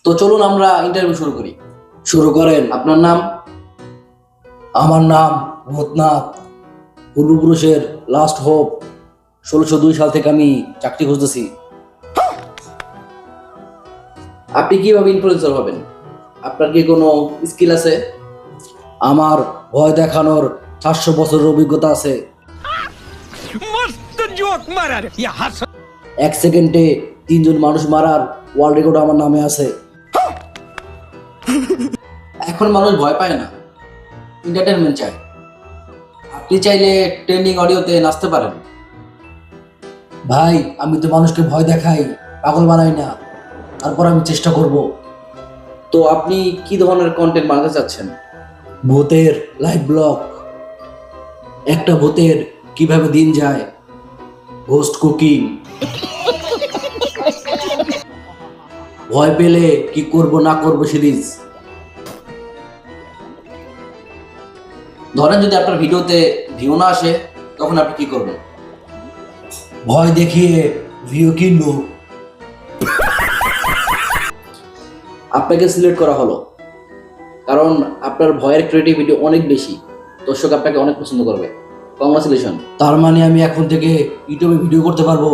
তো চলুন আমরা ইন্টারভিউ শুরু করি। শুরু করেন। আপনার নাম? আমার নাম ভূতনাথ, পূর্বপুরুষের লাস্ট হোপ। 1602 সাল থেকে আমি চাকরি খুঁজতেছি। আপনি কিভাবে ইনফ্লুয়েন্সার হবেন? আপনার কি কোনো স্কিল আছে? আমার ভয় দেখানোর 700 বছরের অভিজ্ঞতা আছে। मस्त जोक मारा रे ये हंस 1 সেকেন্ডে 3 জন মানুষ মারার ওয়ার্ল্ড রেকর্ড আমার নামে আছে। এখন মানুষ ভয় পায় না, এন্টারটেনমেন্ট চায়। আপনি চাইলে ট্রেন্ডিং অডিওতে নাচতে পারেন। ভাই, আমি তো মানুষকে ভয় দেখাই, পাগল বানাই না। তারপর আমি চেষ্টা করব। তো আপনি কি ধরনের কন্টেন্ট বানাতে চাচ্ছেন? ভূতের লাইভ ব্লগ, একটা ভূতের কিভাবে দিন যায়, হোস্ট কুকিং, ভয় পেলে কি করব না করব সিরিজ। ধরেন যদি আপনার ভিডিওতে ভিউ না আসে, তখন আপনি কি করবেন? ভয় দেখিয়ে ভিউ কিনবো। আপনাকে সিলেক্ট করা হলো কারণ আপনার ভয়ের ক্রিয়েটিভিটি অনেক বেশি। দর্শক আপনাকে অনেক পছন্দ করবে। কংগ্রাচুলেশন। তার মানে আমি এখন থেকে ইউটিউবে ভিডিও করতে পারবো?